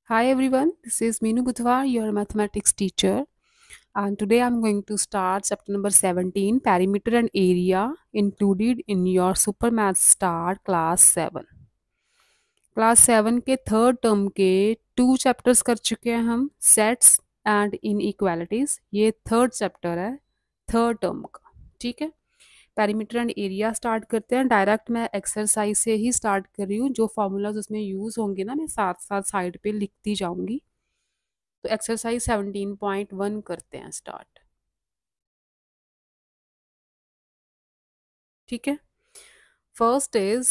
Hi everyone, this is Meenu Budhwar, your mathematics teacher, and today I'm going to start chapter number 17, Perimeter and Area, included in your Super Math Star Class 7. Class 7 के third term के 2 chapters कर चुके हैं हम, sets and inequalities. ये third chapter है third term का, ठीक है। पेरीमीटर एंड एरिया स्टार्ट करते हैं। डायरेक्ट मैं एक्सरसाइज से ही स्टार्ट कर रही हूँ। जो फॉर्मूलाज उसमें यूज़ होंगे ना, मैं साथ साथ साइड पे लिखती जाऊंगी। तो एक्सरसाइज 17.1 करते हैं स्टार्ट, ठीक है। First is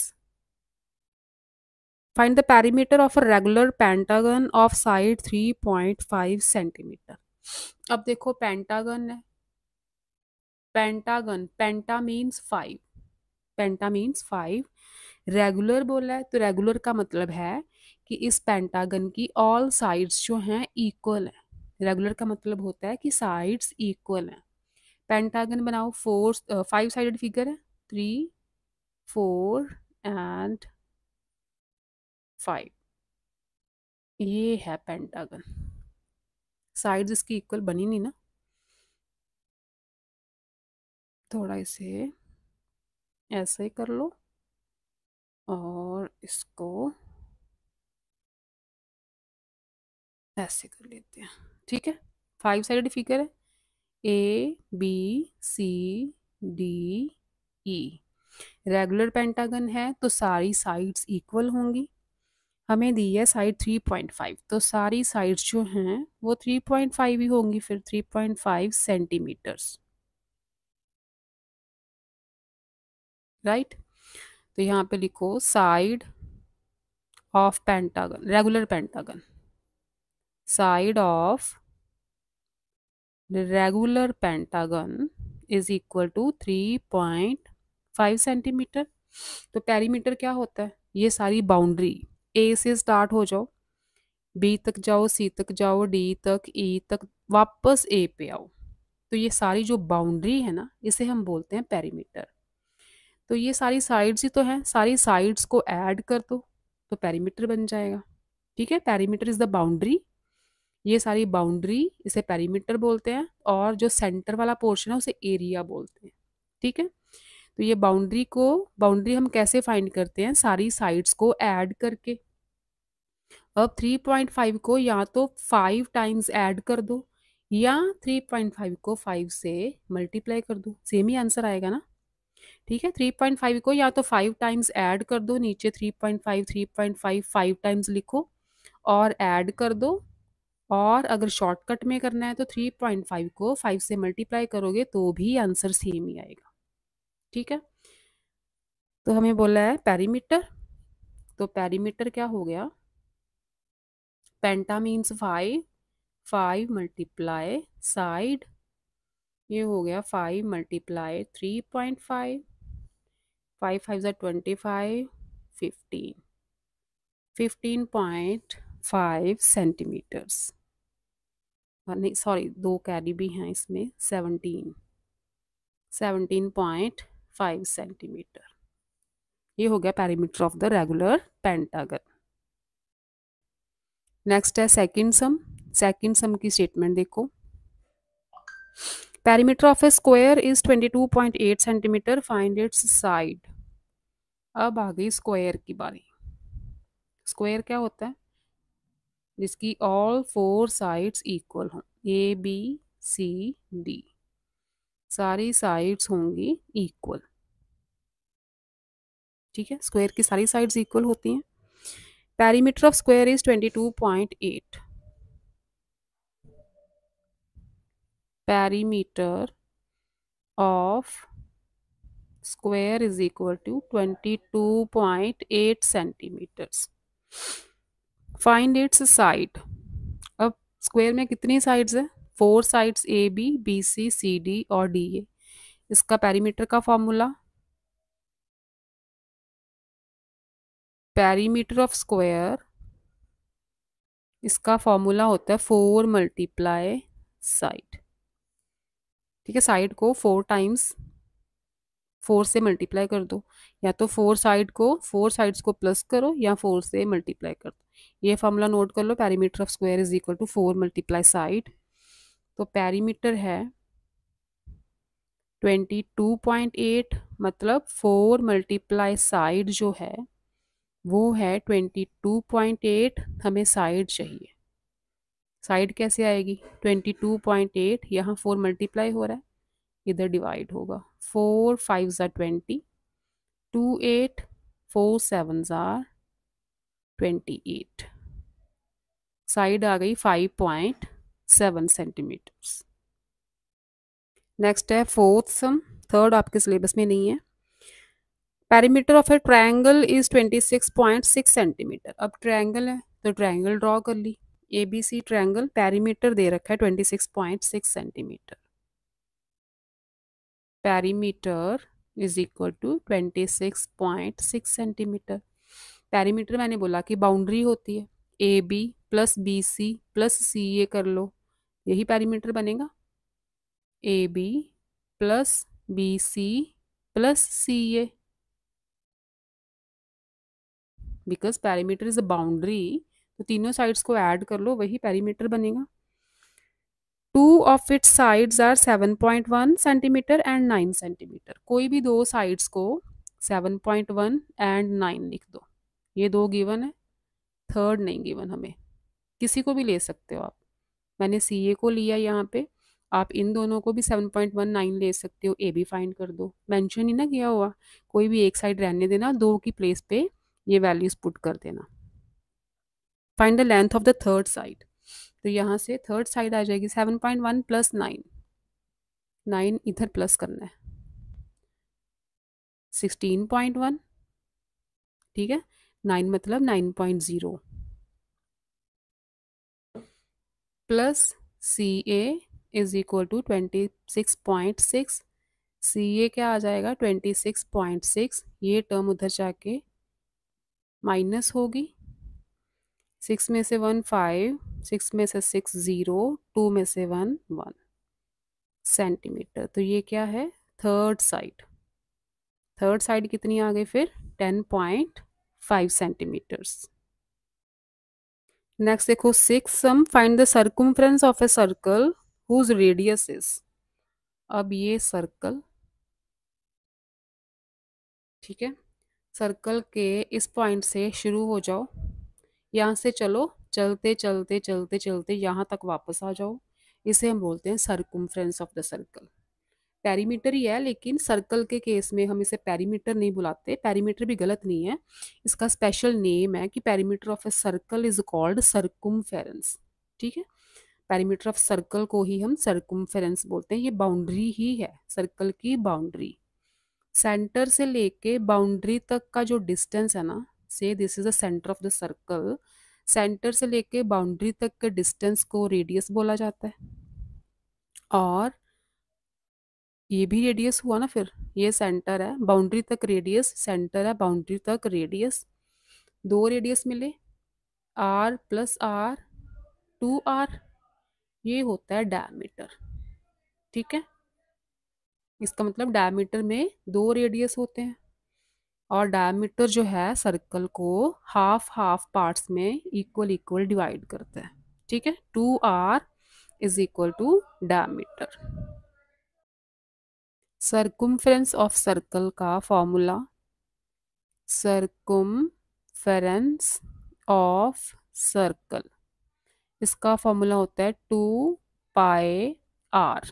find the perimeter of a regular pentagon of side 3.5 centimetre. अब देखो पेंटागन है, पेंटागन, पेंटा मीन्स 5, पेंटा मीन्स 5। रेगुलर बोला है तो रेगुलर का मतलब है कि इस पेंटागन की ऑल साइड्स जो हैं इक्वल है। रेगुलर का मतलब होता है कि साइड्स इक्वल हैं। पेंटागन बनाओ, 5 साइडेड फिगर है, 3, 4 एंड 5। ये है पेंटागन। साइड्स इसकी इक्वल बनी नहीं ना, थोड़ा इसे ऐसे ही कर लो और इसको ऐसे कर लेते हैं, ठीक है। 5 साइडेड फिगर है, A B C D E. Regular pentagon है तो सारी साइड्स इक्वल होंगी। हमें दी है साइड 3.5, तो सारी साइड्स जो हैं वो 3.5 ही होंगी, फिर 3.5 सेंटीमीटर्स, राइट। तो यहाँ पे लिखो side of pentagon, regular pentagon, side of regular pentagon is equal to 3.5 centimetre. तो पेरीमीटर क्या होता है? ये सारी बाउंड्री, ए से स्टार्ट हो जाओ, बी तक जाओ, सी तक जाओ, डी तक, ई तक, वापस ए पे आओ। तो ये सारी जो बाउंड्री है ना, इसे हम बोलते हैं पेरीमीटर। तो ये सारी साइड्स ही तो हैं, सारी साइड्स को ऐड कर दो तो पेरीमीटर बन जाएगा, ठीक है। पेरीमीटर इज द बाउंड्री, ये सारी बाउंड्री, इसे पेरीमीटर बोलते हैं। और जो सेंटर वाला पोर्शन है उसे एरिया बोलते हैं, ठीक है। तो ये बाउंड्री हम कैसे फाइंड करते हैं? सारी साइड्स को ऐड करके। अब 3.5 को या तो 5 टाइम्स ऐड कर दो या 3.5 को 5 से मल्टीप्लाई कर दो, सेम ही आंसर आएगा ना, ठीक है। 3.5 को या तो 5 टाइम्स ऐड कर दो, नीचे 3.5 3.5 5 टाइम्स लिखो और ऐड कर दो। और अगर शॉर्टकट में करना है तो 3.5 को 5 से मल्टीप्लाई करोगे तो भी आंसर सेम ही आएगा, ठीक है। तो हमें बोला है पेरीमीटर, तो पेरीमीटर क्या हो गया? पेंटा मीन्स 5, 5 मल्टीप्लाई साइड, ये हो गया 5 मल्टीप्लाई 3.5, 5 5 ज़ा 25, 15, 15.5 सेंटीमीटर्स। नहीं सॉरी, 2 कैरी भी हैं इसमें, 17.5 सेंटीमीटर। ये हो गया perimeter of the regular pentagon. Next है सेकंड सम। सेकंड सम की स्टेटमेंट देखो, perimeter of A square is 22.8 centimetre, find its side. अब आ गई स्क्वायर की बारी। स्क्वायर क्या होता है? जिसकी ऑल 4 साइड्स इक्वल हों, ए बी सी डी, सारी साइड्स होंगी इक्वल, ठीक है। स्क्वायर की सारी साइड्स इक्वल होती हैं। Perimeter of square is 22.8। Perimeter of square is equal to 22.8 centimetres. Find its side. अब स्क्वायर में कितनी साइड्स है? 4 sides, A B B C C D और डी ए। इसका पेरीमीटर का फॉर्मूला, पेरीमीटर ऑफ स्क्वायर, इसका फॉर्मूला होता है 4 मल्टीप्लाई साइड, ठीक है। साइड को 4 टाइम्स 4 से मल्टीप्लाई कर दो, या तो 4 साइड्स को प्लस करो या 4 से मल्टीप्लाई कर दो। ये फॉर्मूला नोट कर लो, perimeter of square is equal to 4 multiply side. तो पेरीमीटर है 22.8, मतलब 4 मल्टीप्लाई साइड जो है वो है 22.8, हमें साइड चाहिए। साइड कैसे आएगी? 22.8, यहाँ 4 मल्टीप्लाई हो रहा है, इधर डिवाइड होगा। 4 5 ज़ा 20, 2 8, 4 7 ज़ा 28। साइड आ गई 5.7 सेंटीमीटर्स। नेक्स्ट है फोर्थ सम, थर्ड आपके सिलेबस में नहीं है। Perimeter of a triangle is 26.6 centimetre. अब ट्रायंगल है तो ट्रायंगल ड्रॉ कर ली, A B C triangle, perimeter दे रखा है 26.6 centimetre. Perimeter is equal to 26.6 centimetre. Perimeter मैंने बोला कि बाउंड्री होती है, A B plus B C plus C A कर लो, यही पेरीमीटर बनेगा। A B plus B C plus C A, because perimeter is a boundary, तो तीनों साइड्स को ऐड कर लो, वही पेरीमीटर बनेगा। Two of its sides are 7.1 centimetre and 9 centimetre. कोई भी दो साइड्स को 7.1 एंड 9 लिख दो, ये दो गिवन है, थर्ड नहीं गिवन हमें, किसी को भी ले सकते हो आप। मैंने सी ए को लिया यहाँ पे, आप इन दोनों को भी 7.19 ले सकते हो, ए भी फाइंड कर दो, मेंशन ही ना किया हुआ, कोई भी एक साइड रहने देना, दो की प्लेस पे ये वैल्यूज पुट कर देना। Find the length of the third side, तो यहाँ से थर्ड साइड आ जाएगी 7.1 प्लस 9, 9 इधर प्लस करना है, 16.1, ठीक है, 9 मतलब 9.0 plus C A is equal to 26.6। C A क्या आ जाएगा? 26.6, ये टर्म उधर जाके माइनस होगी, 6 में से 1 5, 6 में से 6 0, 2 में से 1 1 सेंटीमीटर। तो ये क्या है? Third side. थर्ड साइड कितनी आ गई फिर? 10.5 सेंटीमीटर्स। नेक्स्ट देखो six sum, find the circumference of a circle whose radius is. अब ये सर्कल, ठीक है, सर्कल के इस पॉइंट से शुरू हो जाओ, यहाँ से चलो, चलते चलते चलते चलते यहाँ तक वापस आ जाओ, इसे हम बोलते हैं circumference of the circle. Perimeter ही है, लेकिन सर्कल के केस में हम इसे पेरीमीटर नहीं बुलाते, पेरीमीटर भी गलत नहीं है, इसका स्पेशल नेम है कि perimeter of a circle is called circumference, ठीक है। पेरीमीटर ऑफ सर्कल को ही हम सर्कमफेरेंस बोलते हैं, ये बाउंड्री ही है, सर्कल की बाउंड्री। सेंटर से लेके बाउंड्री तक का जो डिस्टेंस है ना, से this is the centre of the circle, centre से लेके बाउंड्री तक के डिस्टेंस को रेडियस बोला जाता है। और ये भी रेडियस हुआ ना, फिर ये सेंटर है, बाउंड्री तक रेडियस, सेंटर है, बाउंड्री तक रेडियस, दो रेडियस मिले, आर प्लस आर, 2r, ये होता है डायमीटर, ठीक है। इसका मतलब डायमीटर में दो रेडियस होते हैं, और डायमीटर जो है सर्कल को हाफ हाफ पार्ट्स में इक्वल इक्वल डिवाइड करता है, ठीक है। 2r is equal to diameter. Circumference of circle का फॉर्मूला, सर्कुम्फरेंस ऑफ सर्कल, इसका फॉर्मूला होता है 2πr।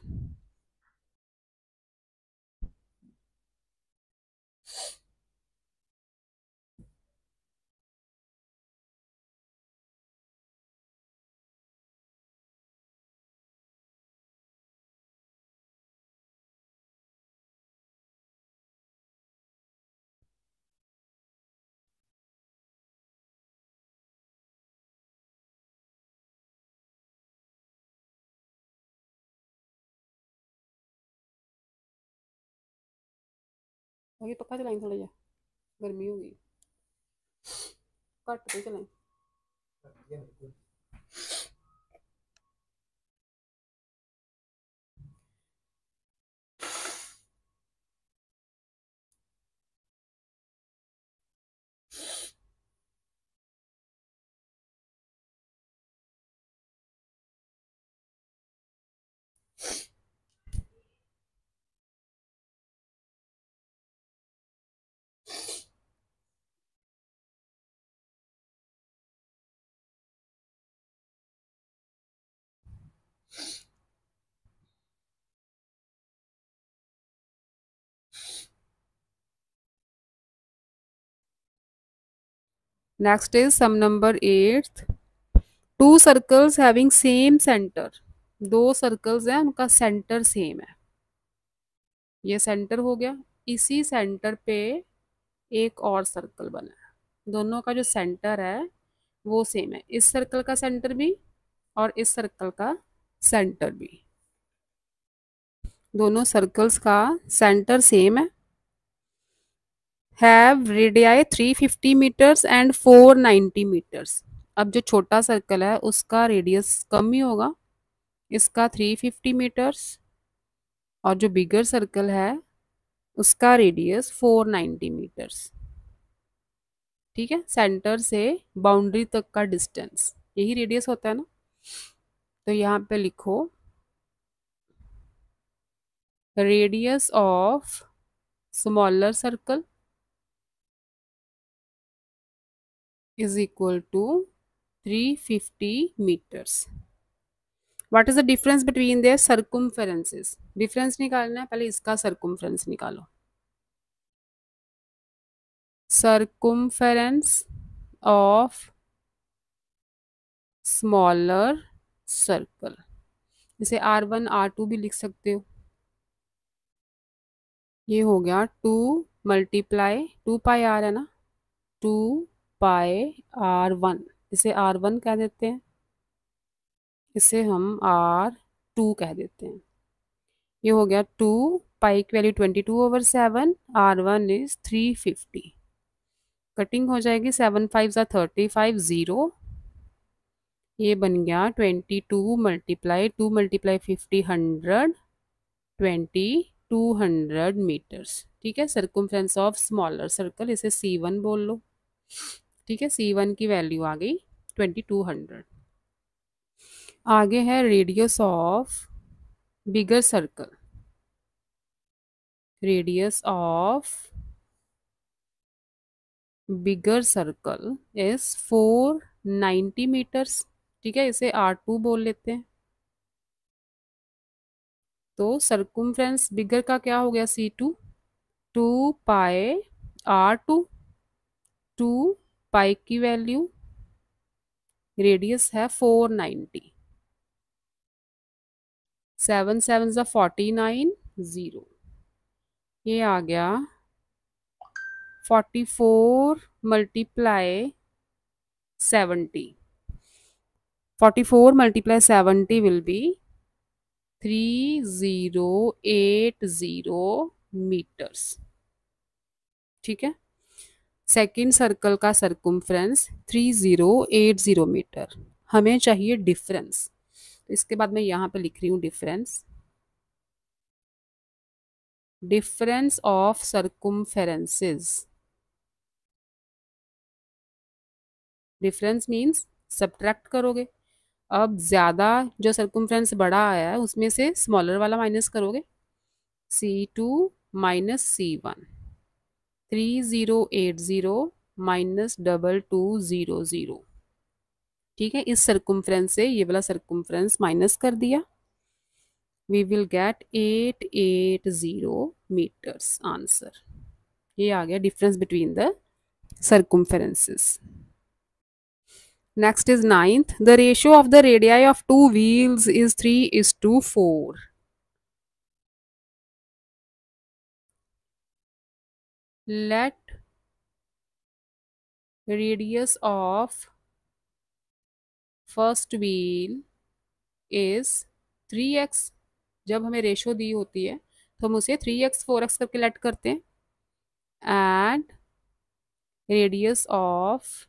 ये पक्का चलाएंगे, थोड़ा जा गर्मी होगी, कट पे चलाएं। Next is sum number 8। Two circles having same centre, दो सर्कल्स हैं उनका सेंटर सेम है, ये सेंटर हो गया। इसी सेंटर पे एक और सर्कल बना है, दोनों का जो सेंटर है वो सेम है, इस सर्कल का सेंटर भी और इस सर्कल का सेंटर भी, दोनों सर्कल्स का सेंटर सेम है। Have radii 350 metres and 490 metres. अब जो छोटा सर्कल है उसका रेडियस कम ही होगा, इसका 350 मीटर्स, और जो बिगर सर्कल है उसका रेडियस 490 मीटर्स। ठीक है, सेंटर से बाउंड्री तक का डिस्टेंस यही रेडियस होता है ना। तो यहाँ पे लिखो radius of smaller circle is equal to 350 meters. What is the difference between their circumferences? Difference निकालना है, पहले इसका सर्कुम्फेरेंस निकालो। सर्कुम्फेरेंस ऑफ स्मॉलर सर्कल, इसे R1 R2 भी लिख सकते हो। ये हो गया 2 मल्टीप्लाई 2 पाई R है ना, 2 पाई R1, इसे R1 कह देते हैं, इसे हम R2 कह देते हैं। ये हो गया 2 पाई की वैल्यू 22/7, R1 इज 350। कटिंग हो जाएगी, 7 5 35, 0, ये बन गया 22 मल्टीप्लाई 50 100, 200 मीटर्स। ठीक है, सर्कुम्फ्रेंस ऑफ स्मॉलर सर्कल, इसे C1 बोल लो। ठीक है, C1 की वैल्यू आ गई 2200। आगे है radius of bigger circle, radius of bigger circle is 490 metres. ठीक है, इसे R2 बोल लेते हैं। तो सर्कुम्फ्रेंस बिगर का क्या हो गया C2, 2 पाई R2, 2 पाई की वैल्यू, रेडियस है 490, 7 7 49, 0, ये आ गया 44 multiply 70, 44 multiply 70 will be 3080 metres. ठीक है, सेकेंड सर्कल का सर्कुम्फ्रेंस 3080 मीटर, हमें चाहिए डिफरेंस, तो इसके बाद मैं यहाँ पे लिख रही हूँ difference, difference of circumferences. Difference means subtract करोगे, अब ज़्यादा जो सर्कुम्फ्रेंस बड़ा आया है उसमें से स्मॉलर वाला माइनस करोगे, C2 माइनस C1, 3080 माइनस 2200। ठीक है, इस सर्कुम्फ्रेंस से ये वाला सर्कुम्फ्रेंस माइनस कर दिया, we will get 880 metres answer. ये आ गया difference between the circumferences. Next is ninth, the ratio of the radii of two wheels is 3:4। Let radius of first wheel is 3x। जब हमें रेशियो दी होती है तो हम उसे 3x 4x करके लेट करते हैं, and radius of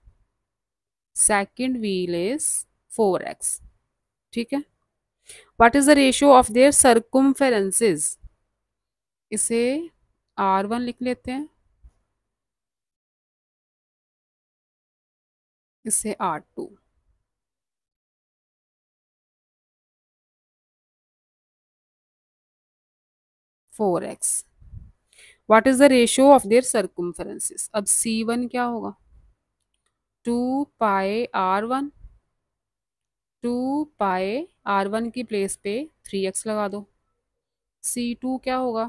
second wheel is 4x। ठीक है, what is the ratio of their circumferences? इसे R1 लिख लेते हैं, इसे R2। Four x. What is the ratio of their circumferences? अब C1 क्या होगा, 2 पाई R1, 2 पाई R1 की प्लेस पे 3x लगा दो। C2 क्या होगा,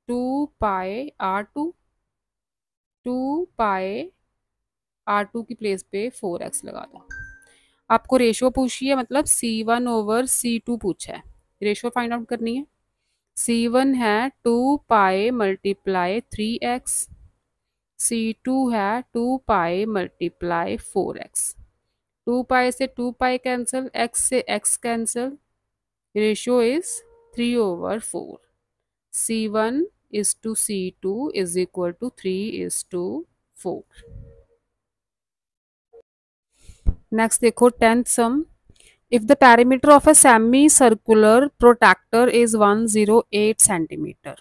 2 पाई R2, 2 पाई R2 की प्लेस पे 4x लगा दो। आपको रेशो पूछी है, मतलब C1 ओवर C2 पूछा है, रेशो फाइंड आउट करनी है। C1 है 2 पाई मल्टीप्लाई 3x, C2 है 2 पाई मल्टीप्लाई 4x। 2 पाई से 2 पाई कैंसिल, x से x cancel, ratio is 3/4। C1 is to C2 is equal to 3:4। Next देखो 10th सम। If the perimeter of a semi circular protractor is 108 centimetre.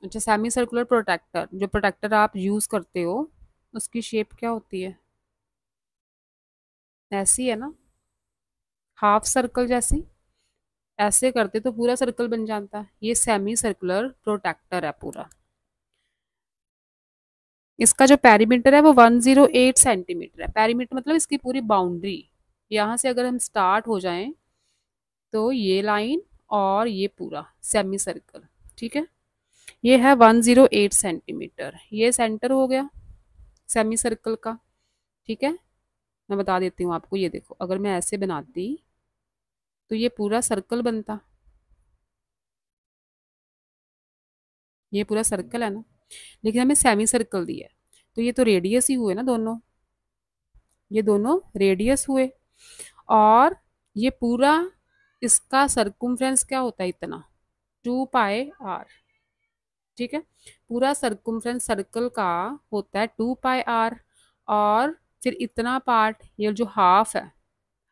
अच्छा, semi circular protractor, जो protractor आप use करते हो उसकी shape क्या होती है? ऐसी है ना, हाफ सर्कल जैसी। ऐसे करते तो पूरा सर्कल बन जाता। ये सेमी सर्कुलर प्रोट्रैक्टर है पूरा। इसका जो पेरीमीटर है वो 108 सेंटीमीटर है। पेरीमीटर मतलब इसकी पूरी बाउंड्री। यहाँ से अगर हम स्टार्ट हो जाएं तो ये लाइन और ये पूरा सेमी सर्कल, ठीक है, ये है 108 सेंटीमीटर। ये सेंटर हो गया सेमी सर्कल का, ठीक है। मैं बता देती हूँ आपको, ये देखो अगर मैं ऐसे बनाती तो ये पूरा सर्कल बनता, ये पूरा सर्कल है ना, लेकिन हमें सेमी सर्कल दिया है तो ये तो रेडियस ही हुए ना दोनों, ये दोनों रेडियस हुए। और ये पूरा इसका सर्कुम्फ्रेंस क्या होता है? इतना 2 पाई r, ठीक है। पूरा सर्कुम्फ्रेंस सर्कल का होता है 2 पाई r। और फिर इतना पार्ट, ये जो हाफ है,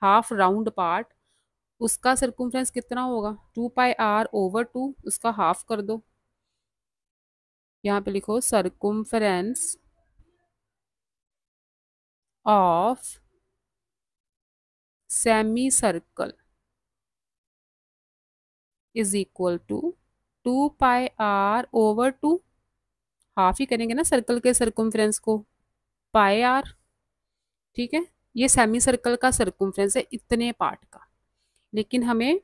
हाफ राउंड पार्ट, उसका सर्कुम्फ्रेंस कितना होगा? 2 पाई r/2, उसका हाफ कर दो। यहाँ पे लिखो circumference of semi circle is equal to 2 pi r/2। Half ही करेंगे ना सर्कल के सर्कुम्फ्रेंस को, पाई r, ठीक है। ये सेमी सर्कल का सर्कुम्फ्रेंस है इतने पार्ट का। लेकिन हमें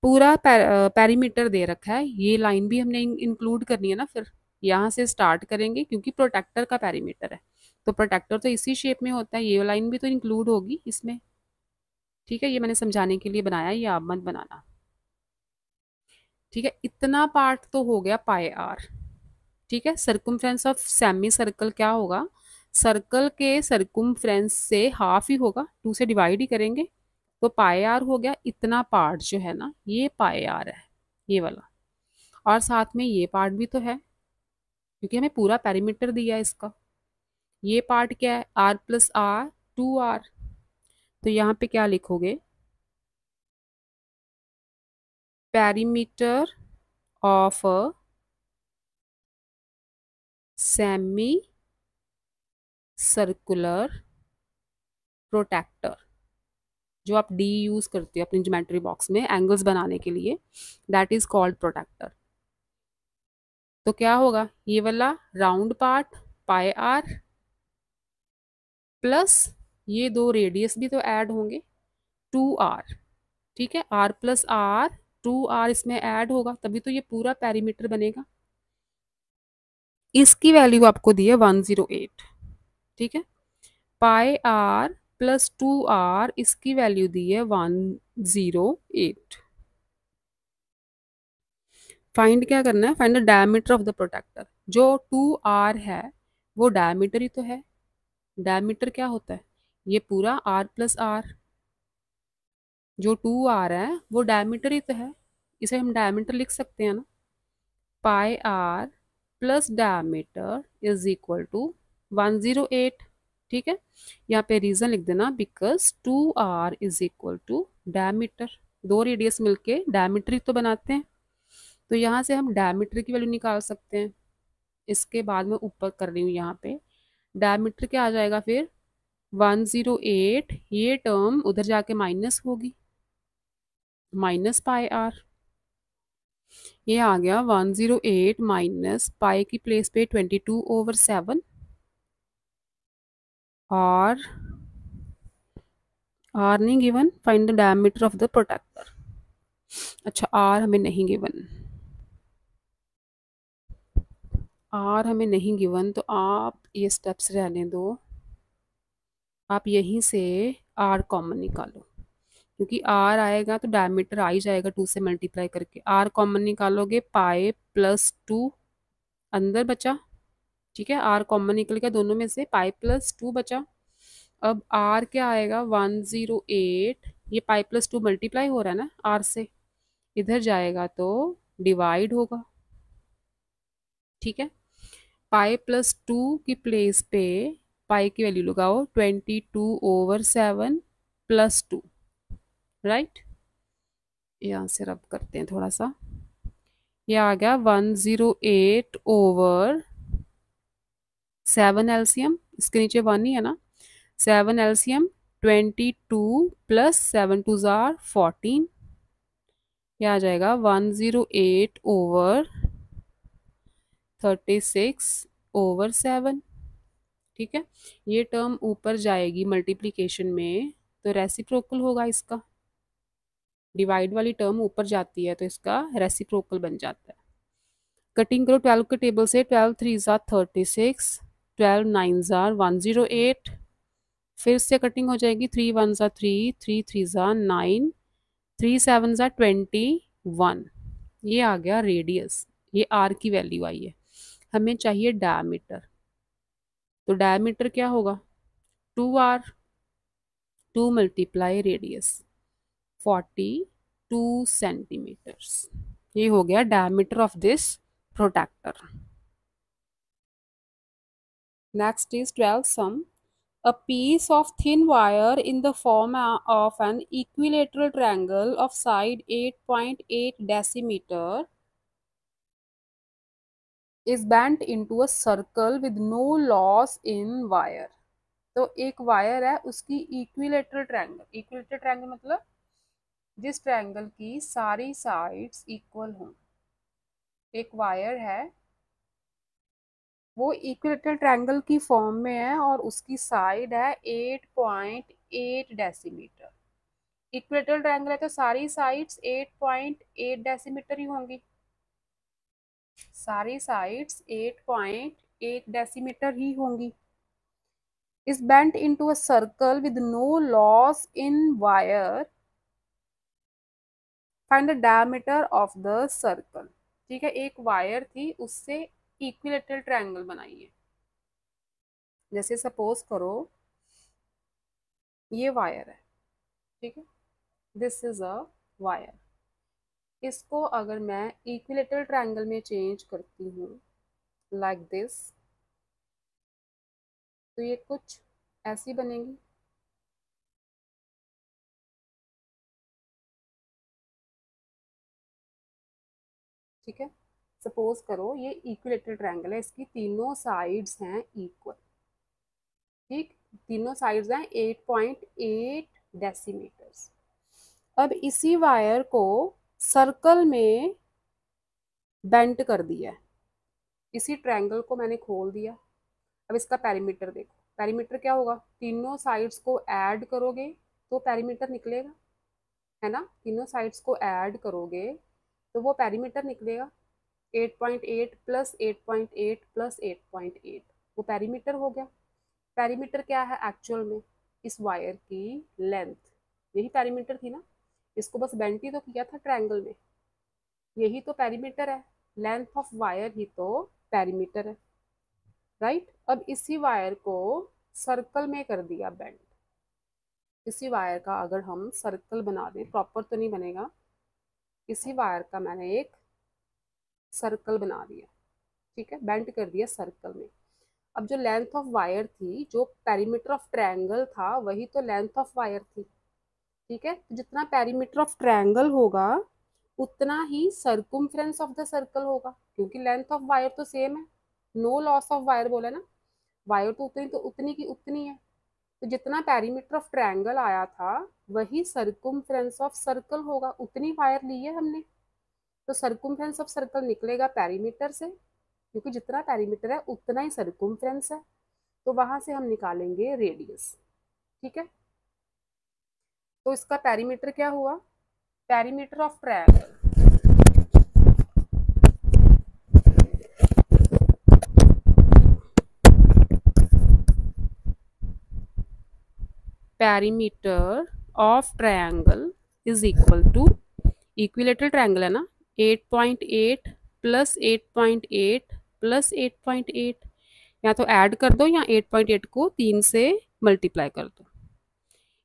पूरा पेरीमीटर दे रखा है, ये लाइन भी हमने इंक्लूड करनी है ना। फिर यहाँ से स्टार्ट करेंगे क्योंकि प्रोटेक्टर का पेरीमीटर है, तो प्रोटेक्टर तो इसी शेप में होता है, ये लाइन भी तो इंक्लूड होगी इसमें, ठीक है। ये मैंने समझाने के लिए बनाया, ये आप मत बनाना, ठीक है। इतना पार्ट तो हो गया पाई r, ठीक है। सर्कुम्फ्रेंस ऑफ सेमी सर्कल क्या होगा? सर्कल के सर्कुम्फ्रेंस से हाफ ही होगा, 2 से डिवाइड ही करेंगे, तो पाई r हो गया। इतना पार्ट जो है ना, ये पाई r है, ये वाला। और साथ में ये पार्ट भी तो है क्योंकि हमें पूरा पेरीमीटर दिया है इसका। ये पार्ट क्या है? r+r, 2r। तो यहाँ पे क्या लिखोगे? Perimeter of a semi circular protractor, जो आप डी यूज करते हो अपनी ज्योमेट्री बॉक्स में एंगल्स बनाने के लिए, दैट इज कॉल्ड प्रोट्रैक्टर। तो क्या होगा? ये वाला राउंड पार्ट पाई r प्लस ये दो रेडियस भी तो ऐड होंगे 2r, ठीक है। r+r, 2r इसमें ऐड होगा तभी तो ये पूरा पेरीमीटर बनेगा। इसकी वैल्यू आपको दी है 108, ठीक है। पाई r+2r, इसकी वैल्यू दी है 108। फाइंड क्या करना है? Find the diameter of the protractor. जो 2r है वो डायमीटर ही तो है। डायमीटर क्या होता है? ये पूरा r+r, जो 2r है वो डायमीटर ही तो है, इसे हम डायमीटर लिख सकते हैं ना। Pi r plus diameter is equal to 108, ठीक है। यहाँ पे रीजन लिख देना, because 2r is equal to diameter. दो रेडियस मिलके डायमीटर ही तो बनाते हैं, तो यहाँ से हम डायमीटर की वैल्यू निकाल सकते हैं। इसके बाद में ऊपर कर रही हूँ, यहाँ पे डायमीटर क्या आ जाएगा फिर? 108, ये टर्म उधर जाके माइनस होगी, माइनस पाई r। ये आ गया 108 माइनस पाई की प्लेस पे 22/7। और r नहीं given, find the diameter of the protractor. अच्छा, r हमें नहीं गिवन, r हमें नहीं गिवन, तो आप ये स्टेप्स रहने दो। आप यहीं से आर कॉमन निकालो, क्योंकि आर आएगा तो डायमीटर आ ही जाएगा 2 से मल्टीप्लाई करके। आर कॉमन निकालोगे, पाई प्लस 2 अंदर बचा, ठीक है, आर कॉमन निकल गया दोनों में से, पाई प्लस 2 बचा। अब आर क्या आएगा 108, ये पाई प्लस 2 मल्टीप्लाई हो रहा है ना आर से, इधर जाएगा तो डिवाइड होगा, ठीक है। पाई प्लस 2 की प्लेस पे पाई की वैल्यू लगाओ 22/7 प्लस 2, राइट। यहाँ से रब करते हैं थोड़ा सा, ये आ गया 108/7 एलसीएम, इसके नीचे 1 ही है ना, 7 एलसीएम 22 प्लस 7 2 जार 14, यह आ जाएगा 108/36/7, ठीक है। ये टर्म ऊपर जाएगी मल्टीप्लिकेशन में तो रेसिप्रोकल होगा इसका, डिवाइड वाली टर्म ऊपर जाती है तो इसका रेसिप्रोकल बन जाता है। कटिंग करो 12 के टेबल से, 12 3 जार 36, 12 9 जार 108, फिर से कटिंग हो जाएगी, 3 1 जार 3, 3 3 जार 9, 3 7 जार 21, ये आ गया रेडियस, ये आर की वैल्यू आई है। हमें चाहिए डायमीटर, तो डायमीटर क्या होगा 2r, 2 मल्टीप्लाई रेडियस 42 सेंटीमीटर्स, ये हो गया diameter of this protractor. Next is 12 sum, a piece of thin wire in the form of an equilateral triangle of side 8.8 decimeter is bent into a circle with no loss in wire। तो एक wire है, उसकी equilateral triangle, equilateral triangle मतलब जिस triangle की सारी sides equal हों, एक वायर है वो इक्विलेटरल ट्रायंगल की फॉर्म में है और उसकी साइड है 8.8 डेसीमीटर। इक्विलेटरल ट्रायंगल है तो सारी साइड्स 8.8 डेसीमीटर ही होंगी, सारी साइड्स 8.8 डेसीमीटर ही होंगी। is bent into a circle with no loss in wire, find the diameter of the circle। ठीक है, एक वायर थी उससे इक्विलेटरल ट्रायंगल बनाइए। जैसे सपोज करो ये वायर है, ठीक है, दिस इज अ वायर, इसको अगर मैं इक्विलेटरल ट्रायंगल में चेंज करती हूँ लाइक दिस, तो ये कुछ ऐसी बनेगी, ठीक है। सपोज करो ये इक्विलेटरल ट्रायंगल है, इसकी तीनों साइड्स हैं इक्वल, ठीक, तीनों साइड्स हैं 8.8 डेसीमीटर्स। अब इसी वायर को सर्कल में बेंड कर दिया है, इसी ट्रायंगल को मैंने खोल दिया। अब इसका पेरीमीटर देखो, पेरीमीटर क्या होगा, तीनों साइड्स को ऐड करोगे तो पेरीमीटर निकलेगा, है ना, तीनों साइड्स को ऐड करोगे तो वो पेरीमीटर निकलेगा, 8.8 प्लस 8.8 प्लस 8.8, वो पेरीमीटर हो गया। पेरीमीटर क्या है एक्चुअल में, इस वायर की लेंथ, यही पेरीमीटर थी ना, इसको बस बेंड ही तो किया था ट्रायंगल में, यही तो पेरीमीटर है, लेंथ ऑफ वायर ही तो पेरीमीटर है, राइट। अब इसी वायर को सर्कल में कर दिया बेंड, इसी वायर का अगर हम सर्कल बना दें, प्रॉपर तो नहीं बनेगा, इसी वायर का मैंने एक सर्कल बना दिया, ठीक है, बेंड कर दिया सर्कल में। अब जो लेंथ ऑफ वायर थी, जो पेरीमीटर ऑफ ट्रायंगल था, वही तो लेंथ ऑफ वायर थी, ठीक है। तो जितना पेरीमीटर ऑफ ट्रायंगल होगा उतना ही सर्कुम्फ्रेंस ऑफ द सर्कल होगा, क्योंकि लेंथ ऑफ वायर तो सेम है, नो लॉस ऑफ वायर बोला ना, वायर तो उतनी की उतनी है, तो जितना पेरीमीटर ऑफ ट्रायंगल आया था वही सर्कुम्फ्रेंस ऑफ सर्कल होगा, उतनी वायर ली है हमने, तो सर्कुम्फ्रेंस ऑफ सर्कल निकलेगा पेरीमीटर से, क्योंकि जितना पेरीमीटर है उतना ही सर्कुम्फ्रेंस है, तो वहां से हम निकालेंगे रेडियस, ठीक है। तो इसका पेरीमीटर क्या हुआ, perimeter of triangle, perimeter of triangle is equal to, equilateral triangle है ना, 8.8 प्लस 8.8 प्लस 8.8, या तो ऐड कर दो या 8.8 को 3 से मल्टीप्लाई कर दो,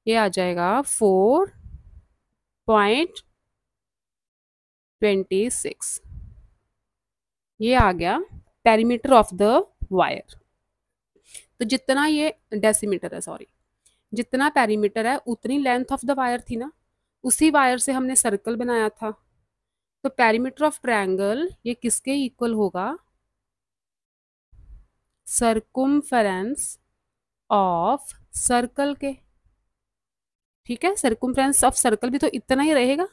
ये आ जाएगा 4.26। ये आ गया पेरीमीटर ऑफ द वायर। तो जितना ये डेसीमीटर है, सॉरी, जितना पेरीमीटर है उतनी लेंथ ऑफ द वायर थी ना, उसी वायर से हमने सर्कल बनाया था। तो पेरीमीटर ऑफ ट्रायंगल ये किसके इक्वल होगा, सर्कुम्फरेंस ऑफ सर्कल के। ठीक है, सर्कुम्फरेंस ऑफ सर्कल भी तो इतना ही रहेगा,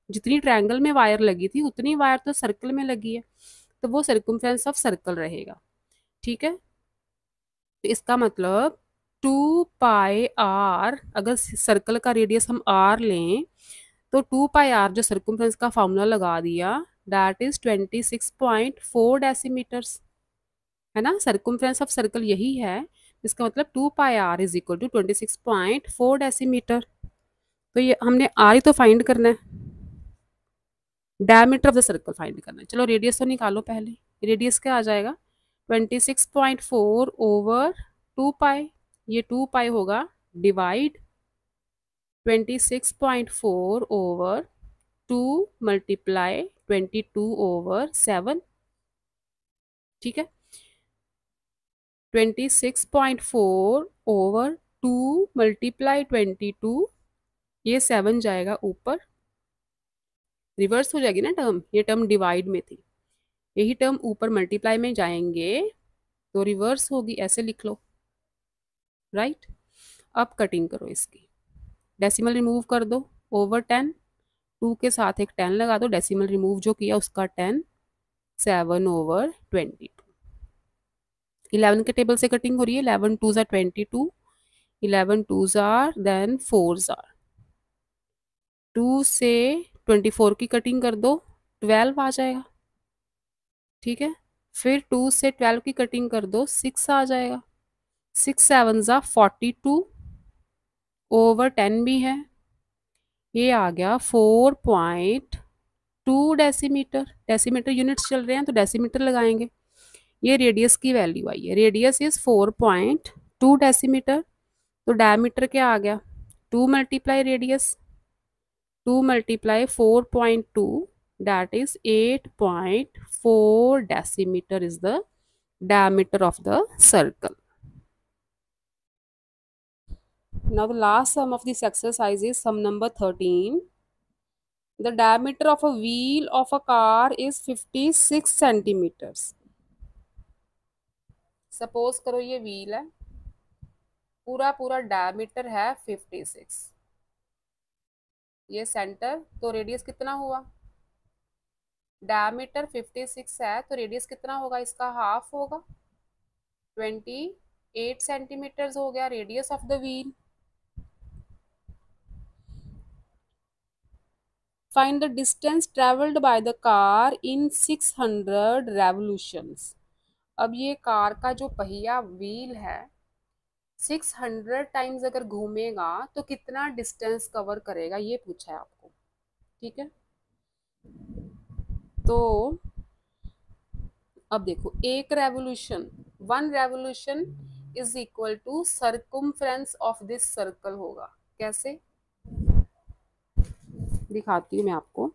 जितनी ट्रायंगल में वायर लगी थी उतनी वायर तो सर्कल में लगी है, तो वो सर्कुम्फरेंस ऑफ सर्कल रहेगा। ठीक है, तो इसका मतलब 2πr, अगर सर्कल का रेडियस हम r लें तो 2πr जो सर्कुम्फरेंस का फॉर्मूला लगा दिया, दैट इज 26.4 डेसीमीटर्स, है ना। सर्कुम्फरेंस ऑफ सर्कल यही है, इसका मतलब 2πr is equal to 26.4 decimetre. तो ये हमने r ही तो फाइंड करना है, diameter of the circle find करना है। चलो रेडियस तो निकालो पहले, रेडियस क्या आ जाएगा, 26.4 ओवर 2π, ये 2π होगा डिवाइड 26.4 ओवर 2 मल्टीप्लाई 22 ओवर 7। ठीक है, 26.4 ओवर 2 मल्टीप्लाई 22, ये 7 जाएगा ऊपर, रिवर्स हो जाएगी ना टर्म, ये टर्म डिवाइड में थी, यही टर्म ऊपर मल्टीप्लाई में जाएंगे तो रिवर्स होगी, ऐसे लिख लो, राइट। अब कटिंग करो इसकी, डेसिमल रिमूव कर दो, ओवर 10, 2 के साथ एक 10 लगा दो, डेसिमल रिमूव जो किया उसका 10, 7 ओवर 22। 11 के टेबल से कटिंग हो रही है, 11 2 ज़ा 22, 11 2 ज़ा देन 4 ज़ा, 2 से 24 की कटिंग कर दो, 12 आ जाएगा। ठीक है, फिर 2 से 12 की कटिंग कर दो, 6 आ जाएगा, 6 7 ज़ा 42, ओवर 10 भी है, ये आ गया 4.2 डेसीमीटर। डेसीमीटर यूनिट्स चल रहे हैं तो डेसीमीटर लगाएंगे। ये रेडियस की वैल्यू आई है, रेडियस इज 4.2 डेसीमीटर। तो डायमीटर क्या आ गया, 2 multiply radius, 2 multiply 4.2, that is 8.4 decimeter is the diameter of the circle. Now the last sum of this exercise is sum number 13. The diameter of a wheel of a car is 56 centimeters. Suppose करो ये wheel है, पूरा पूरा diameter है 56, ये centre, तो radius कितना हुआ, डायमीटर 56 है तो रेडियस कितना होगा, इसका हाफ होगा, 28 सेंटीमीटर हो गया radius of the wheel. Find the distance travelled by the car in 600 revolutions. अब ये कार का जो पहिया व्हील है 600 टाइम्स अगर घूमेगा तो कितना डिस्टेंस कवर करेगा, ये पूछा है आपको। ठीक है, तो अब देखो, एक revolution, 1 revolution is equal to circumference of this circle होगा। कैसे दिखाती हूँ मैं आपको।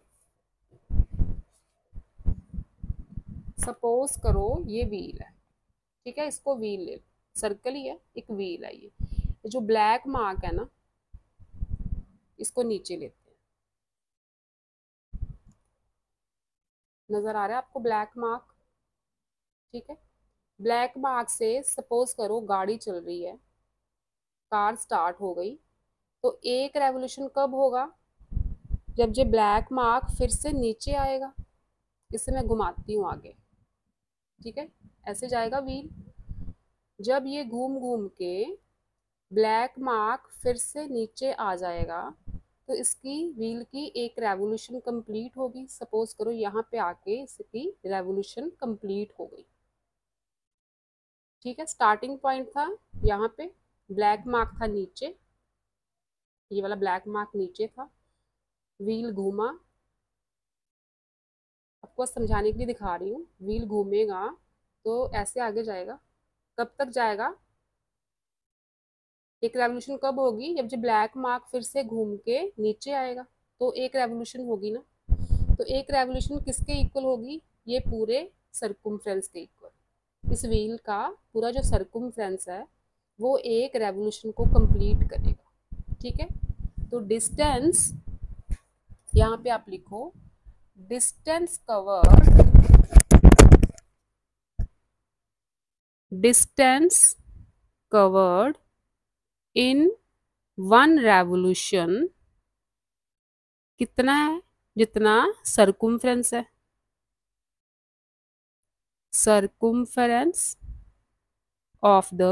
सपोज करो ये व्हील है, ठीक है, इसको व्हील ले, सर्कल ही है, एक व्हील है, ये जो ब्लैक मार्क है ना, इसको नीचे लेते हैं, नजर आ रहा है आपको ब्लैक मार्क। ठीक है, ब्लैक मार्क से सपोज करो गाड़ी चल रही है, कार स्टार्ट हो गई, तो एक रेवोल्यूशन कब होगा, जब ये ब्लैक मार्क फिर से नीचे आएगा। इसे मैं घुमाती हूँ आगे। ठीक है, ऐसे जाएगा व्हील, जब ये घूम घूम के ब्लैक मार्क फिर से नीचे आ जाएगा तो इसकी व्हील की एक रेवोल्यूशन कंप्लीट होगी। सपोज करो यहाँ पे आके इसकी रेवोल्यूशन कंप्लीट हो गई। ठीक है, स्टार्टिंग पॉइंट था यहाँ पे, ब्लैक मार्क था नीचे, ये वाला ब्लैक मार्क नीचे था, व्हील घूमा, आपको समझाने के लिए दिखा रही हूँ, व्हील घूमेगा तो ऐसे आगे जाएगा। कब तक जाएगा? एक रेवोल्यूशन कब होगी? जब ब्लैक मार्क फिर से घूम के नीचे आएगा, तो एक रेवोल्यूशन होगी ना। तो एक रेवोल्यूशन किसके इक्वल होगी? ये पूरे सर्कुम्फ्रेंस के इक्वल। इस व्हील का पूरा जो सर्कुम्फ्रेंस है वो एक रेवोल्यूशन को कंप्लीट करेगा। ठीक है, तो डिस्टेंस यहाँ पे आप लिखो, distance covered in one revolution कितना है? जितना सर्कुम्फ्रेंस है, सर्कुम्फरेंस ऑफ द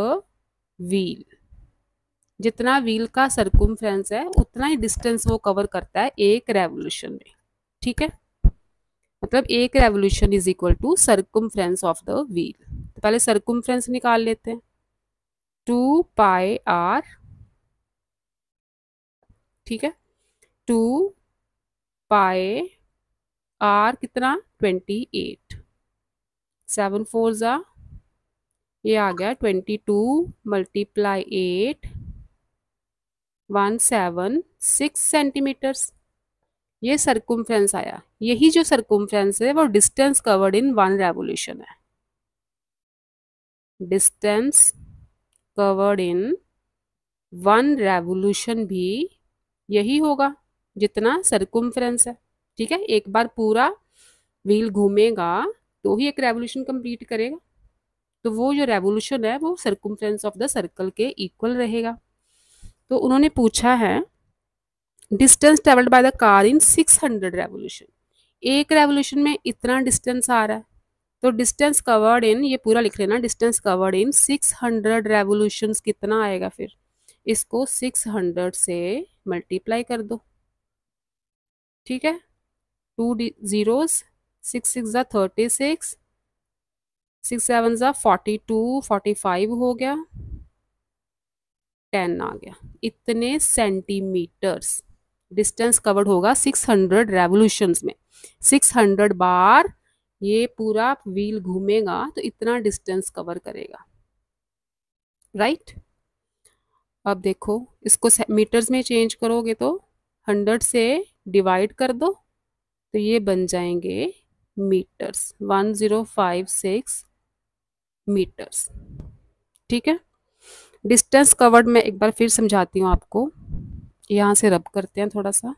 व्हील, जितना व्हील का सर्कुम्फ्रेंस है उतना ही डिस्टेंस वो कवर करता है एक रेवोल्यूशन में। ठीक है, मतलब एक revolution is equal to circumference of the wheel. तो पहले सर्कुम्फ्रेंस निकाल लेते हैं, 2πr, ठीक है, 2πr कितना? 28, 7 4 जा, ये आ गया 22 मल्टीप्लाई 8, 176 सेंटीमीटर्स। ये सर्कुम्फ्रेंस आया। यही जो सर्कुम्फ्रेंस है वो distance covered in one revolution है। Distance covered in one revolution भी यही होगा जितना सर्कुम्फ्रेंस है। ठीक है, एक बार पूरा व्हील घूमेगा तो ही एक रेवोल्यूशन कंप्लीट करेगा, तो वो जो रेवोल्यूशन है वो सर्कुम्फ्रेंस ऑफ द सर्कल के इक्वल रहेगा। तो उन्होंने पूछा है distance travelled by the car in 600 revolution, एक रेवोल्यूशन में इतना डिस्टेंस आ रहा है, तो डिस्टेंस कवर्ड इन, ये पूरा लिख लेना, डिस्टेंस कवर्ड इन 600 रेवोल्यूशंस कितना आएगा? फिर इसको 600 से मल्टीप्लाई कर दो। ठीक है, 2 zeros, 6 6 जा 36, 6 7 जा 42, 45 हो गया, 10 आ गया। इतने सेंटीमीटर्स डिस्टेंस कवर्ड होगा 600 रेवोल्यूशंस में। 600 बार ये पूरा व्हील घूमेगा तो इतना डिस्टेंस कवर करेगा। राइट, अब देखो इसको मीटर्स में चेंज करोगे तो 100 से डिवाइड कर दो तो ये बन जाएंगे मीटर्स, 1056 मीटर्स। ठीक है, डिस्टेंस कवर्ड मैं एक बार फिर समझाती हूँ आपको, यहाँ से रब करते हैं थोड़ा सा।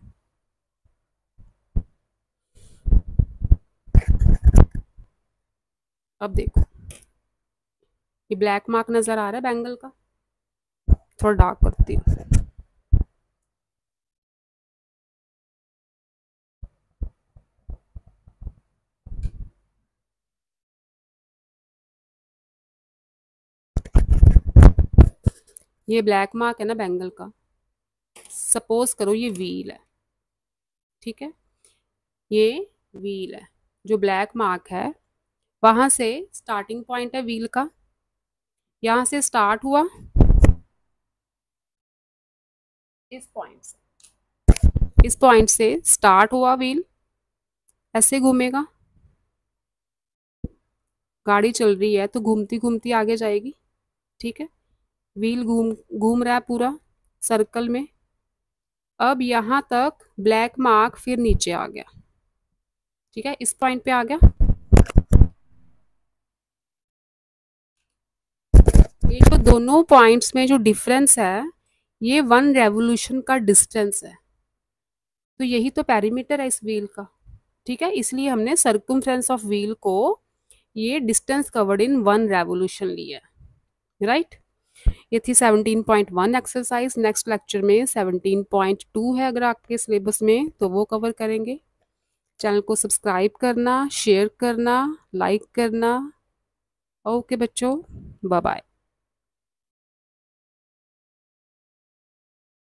अब देखो ये ब्लैक मार्क नजर आ रहा है बैंगल का, थोड़ा डार्क करती हूँ। ये ब्लैक मार्क है ना बैंगल का, सपोज करो ये व्हील है। ठीक है, ये व्हील है, जो ब्लैक मार्क है वहां से स्टार्टिंग पॉइंट है व्हील का, यहां से स्टार्ट हुआ इस पॉइंट से स्टार्ट हुआ व्हील, ऐसे घूमेगा, गाड़ी चल रही है तो घूमती घूमती आगे जाएगी। ठीक है, व्हील घूम घूम रहा है पूरा सर्कल में। अब यहां तक ब्लैक मार्क फिर नीचे आ गया। ठीक है, इस पॉइंट पे आ गया। ये जो दोनों पॉइंट्स में जो डिफरेंस है ये 1 रेवोल्यूशन का डिस्टेंस है, तो यही तो पेरीमीटर है इस व्हील का। ठीक है, इसलिए हमने सर्कुम्फ्रेंस ऑफ व्हील को ये डिस्टेंस कवर्ड इन 1 रेवोल्यूशन लिया है। राइट, ये थी 17.1 एक्सरसाइज। नेक्स्ट लेक्चर में 17.2 है, अगर आपके सिलेबस में तो वो कवर करेंगे। चैनल को सब्सक्राइब करना, शेयर करना, लाइक करना। ओके बच्चों, बाय बाय।